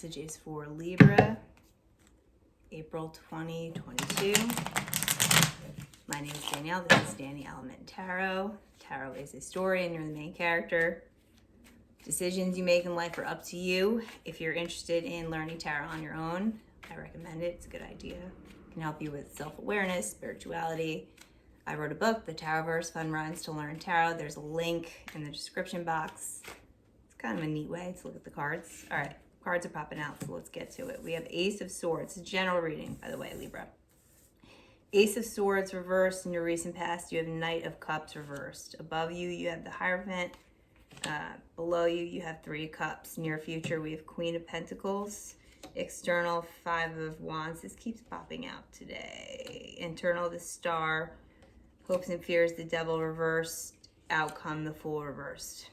Messages for Libra, April 2022. My name is Danielle. This is DANIELEMENT Tarot. Tarot is a story and you're the main character. Decisions you make in life are up to you. If you're interested in learning tarot on your own, I recommend it. It's a good idea. It can help you with self-awareness, spirituality. I wrote a book, The Tarotverse, Fun Runs to Learn Tarot. There's a link in the description box. It's kind of a neat way to look at the cards. All right. Cards are popping out, so let's get to it. We have Ace of Swords. It's a general reading, by the way, Libra. Ace of Swords reversed. In your recent past, you have Knight of Cups reversed. Above you, you have the Hierophant. Below you, you have Three of Cups. Near future, we have Queen of Pentacles. External, Five of Wands. This keeps popping out today. Internal, the Star. Hopes and fears, the Devil reversed. Outcome, the Fool reversed.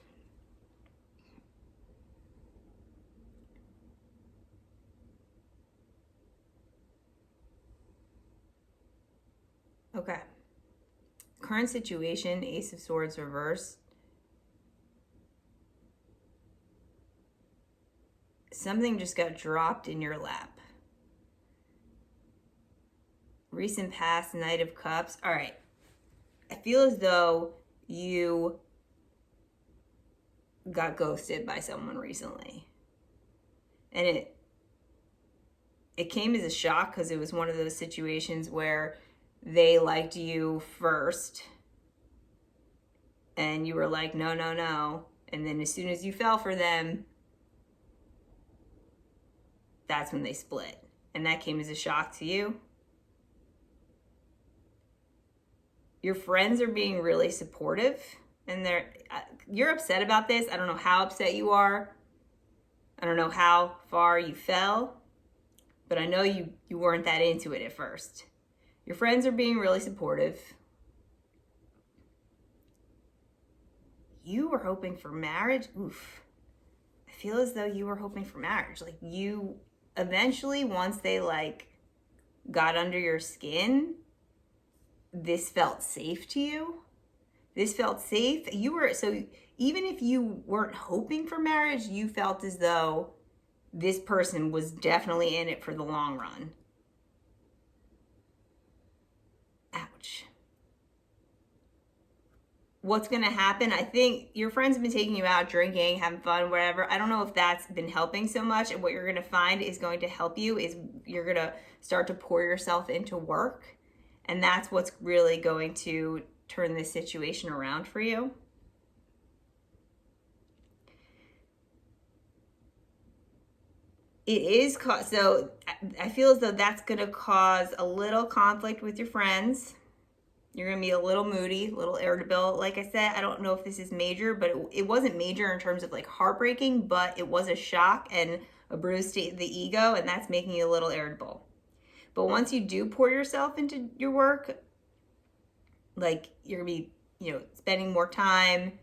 Okay. Current situation, Ace of Swords reversed. Something just got dropped in your lap. Recent past, Knight of Cups. All right. I feel as though you got ghosted by someone recently. And it came as a shock because it was one of those situations where they liked you first and you were like, no, no, no. And then as soon as you fell for them, that's when they split. And that came as a shock to you. Your friends are being really supportive and you're upset about this. I don't know how upset you are. I don't know how far you fell, but I know you weren't that into it at first. Your friends are being really supportive. You were hoping for marriage. Oof. I feel as though you were hoping for marriage. Like you eventually, once they got under your skin, this felt safe to you. This felt safe. So even if you weren't hoping for marriage, you felt as though this person was definitely in it for the long run. Ouch. What's going to happen? I think your friends have been taking you out drinking, having fun, whatever. I don't know if that's been helping so much. And what you're going to find is going to help you is you're going to start to pour yourself into work. And that's what's really going to turn this situation around for you. It is, so I feel as though that's going to cause a little conflict with your friends. You're going to be a little moody, a little irritable. Like I said, I don't know if this is major, but it wasn't major in terms of heartbreaking, but it was a shock and a bruise to the ego, and that's making you a little irritable. But once you do pour yourself into your work, you're going to be, spending more time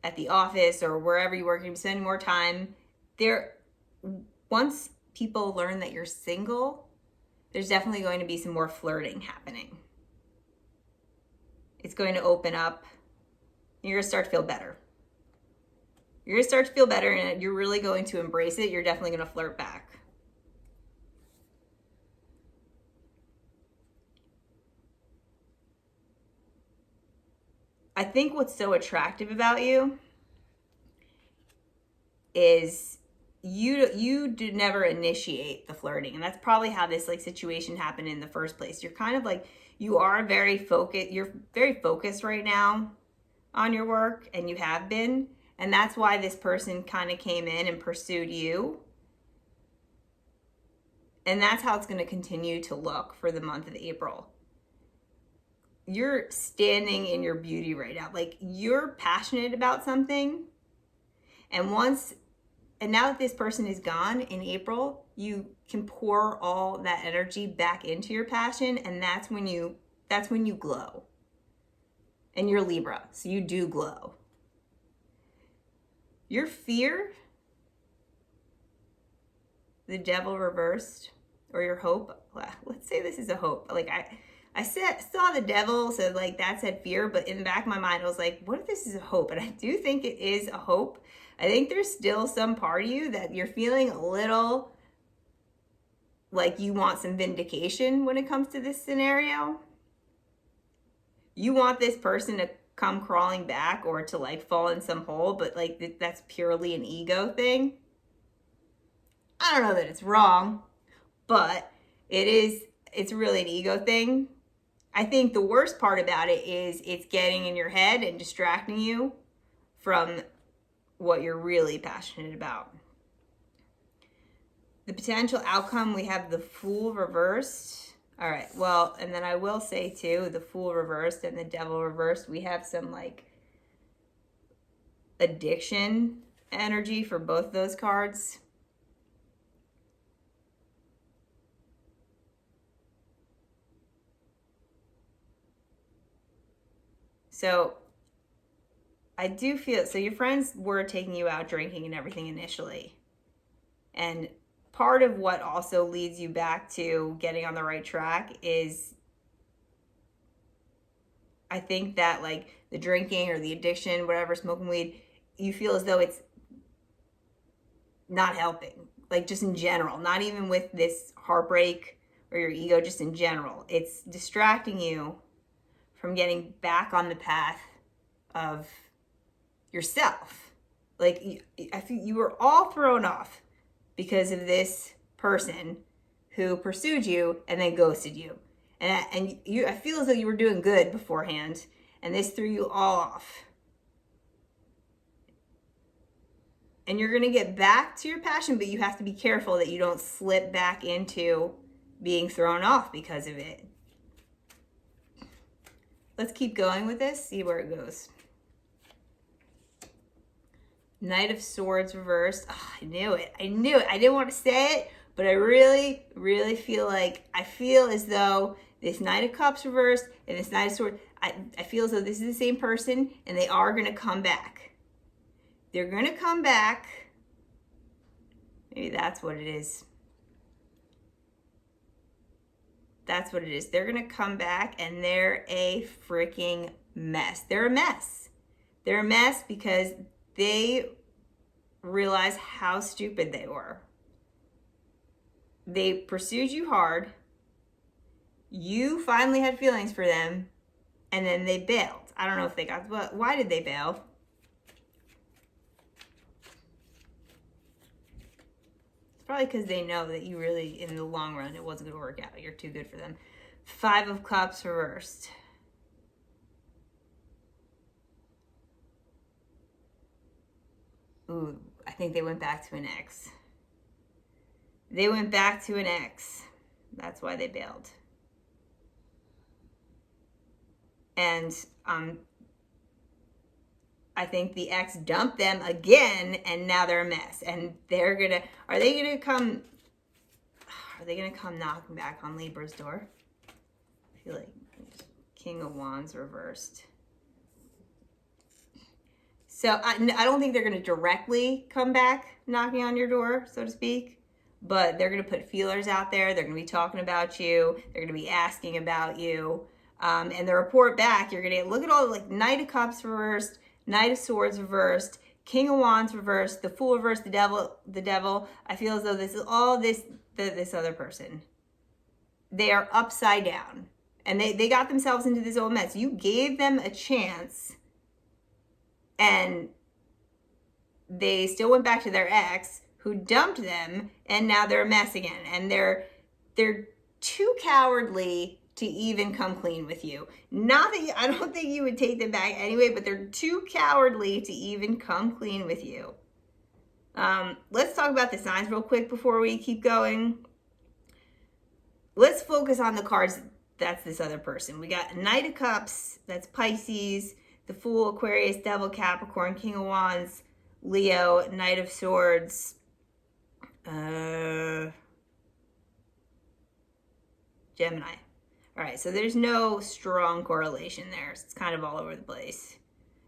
at the office or wherever you work, you're going to be spending more time there. Once people learn that you're single, there's definitely going to be some more flirting happening. It's going to open up. You're going to start to feel better. You're going to start to feel better and you're really going to embrace it. You're definitely going to flirt back. I think what's so attractive about you is you did never initiate the flirting, and that's probably how this situation happened in the first place. You're kind of you are very focused. You're very focused right now on your work, and you have been, and that's why this person kind of came in and pursued you, and that's how it's going to continue to look for the month of April. You're standing in your beauty right now. You're passionate about something, and now that this person is gone in April, you can pour all that energy back into your passion, and that's when you glow. And you're Libra, so you do glow. Your fear, the Devil reversed, or your hope. Let's say this is a hope. I saw the Devil, so that said fear, but in the back of my mind, I was like, what if this is a hope? And I do think it is a hope, I think there's still some part of you that you're feeling a little like you want some vindication when it comes to this scenario. You want this person to come crawling back or to like fall in some hole, but like that's purely an ego thing. I don't know that it's wrong, but it's really an ego thing. I think the worst part about it is it's getting in your head and distracting you from what you're really passionate about. The potential outcome, we have the Fool reversed. All right, well, and then I will say too, the Fool reversed and the Devil reversed, we have some like addiction energy for both those cards. So I do feel, so your friends were taking you out drinking and everything initially. And part of what also leads you back to getting on the right track is, I think that like the drinking or the addiction, whatever, smoking weed, you feel as though it's not helping. Like just in general, not even with this heartbreak or your ego, just in general. It's distracting you from getting back on the path of yourself. Like I feel you were all thrown off because of this person who pursued you and then ghosted you. And you, I feel as though you were doing good beforehand, and this threw you all off. And you're gonna get back to your passion, but you have to be careful that you don't slip back into being thrown off because of it. Let's keep going with this, see where it goes. Knight of Swords reversed. Oh, I knew it. I didn't want to say it, but I really, really feel like, I feel as though this Knight of Cups reversed and this Knight of Swords, I feel as though this is the same person and they are going to come back. They're going to come back. Maybe that's what it is. That's what it is. They're going to come back and they're a freaking mess. They're a mess. They're a mess because they realize how stupid they were. They pursued you hard. You finally had feelings for them, and then they bailed. I don't know if they got, but why did they bail? It's probably because they know that you really, in the long run, it wasn't going to work out. You're too good for them. 5 of Cups reversed. Ooh, I think they went back to an ex. They went back to an ex. That's why they bailed. And I think the ex dumped them again, and now they're a mess. And they're gonna, are they gonna come knocking back on Libra's door? I feel like King of Wands reversed. So I don't think they're going to directly come back knocking on your door, so to speak, but they're going to put feelers out there. They're going to be talking about you. They're going to be asking about you. And the report back, you're going to get, look at all, like Knight of Cups reversed, Knight of Swords reversed, King of Wands reversed, the Fool reversed, the Devil. I feel as though this is all this other person. They are upside down. And they got themselves into this old mess. You gave them a chance, and they still went back to their ex who dumped them, and now they're a mess again. And they're too cowardly to even come clean with you. Not that I don't think you would take them back anyway, but they're too cowardly to even come clean with you. Let's talk about the signs real quick before we keep going. Let's focus on the cards. That's this other person. We got Knight of Cups, that's Pisces, the Fool, Aquarius, Devil, Capricorn, King of Wands, Leo, Knight of Swords, Gemini. All right, so there's no strong correlation there. It's kind of all over the place.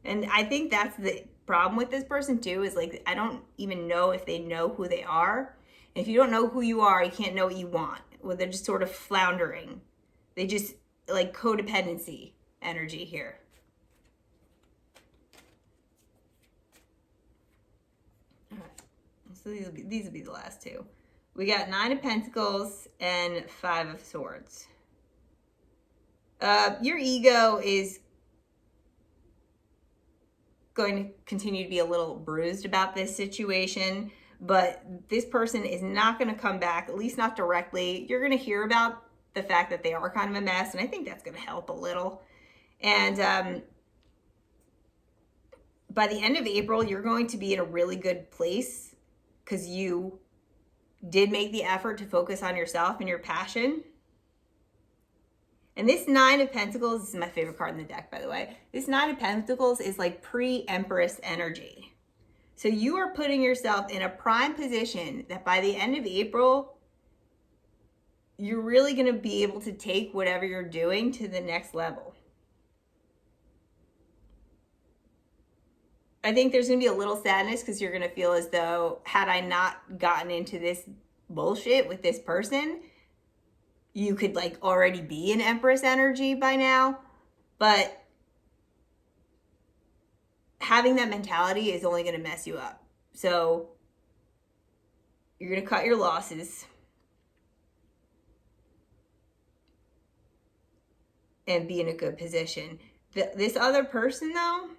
And I think that's the problem with this person too, is like, I don't even know if they know who they are. And if you don't know who you are, you can't know what you want. Well, they're just sort of floundering. They just, like, codependency energy here. So these will be the last two. We got 9 of Pentacles and 5 of Swords. Your ego is going to continue to be a little bruised about this situation, but this person is not going to come back, at least not directly. You're going to hear about the fact that they are kind of a mess, and I think that's going to help a little. And by the end of April, you're going to be in a really good place because you did make the effort to focus on yourself and your passion. And this 9 of Pentacles, this is my favorite card in the deck, by the way. This 9 of Pentacles is like pre-Empress energy. So you are putting yourself in a prime position that by the end of April, you're really going to be able to take whatever you're doing to the next level. I think there's going to be a little sadness because you're going to feel as though, had I not gotten into this bullshit with this person, you could like already be in Empress energy by now. But having that mentality is only going to mess you up. So you're going to cut your losses and be in a good position. This other person, though,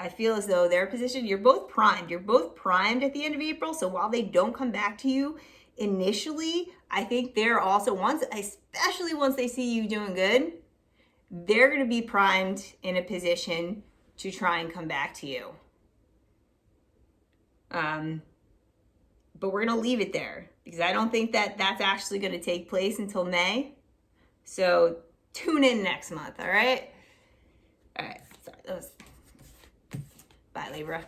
I feel as though their position, you're both primed. You're both primed at the end of April. So while they don't come back to you initially, I think they're also, especially once they see you doing good, they're going to be primed in a position to try and come back to you. But we're going to leave it there because I don't think that that's actually going to take place until May. So tune in next month, all right? All right, sorry, that was... Bye, Libra.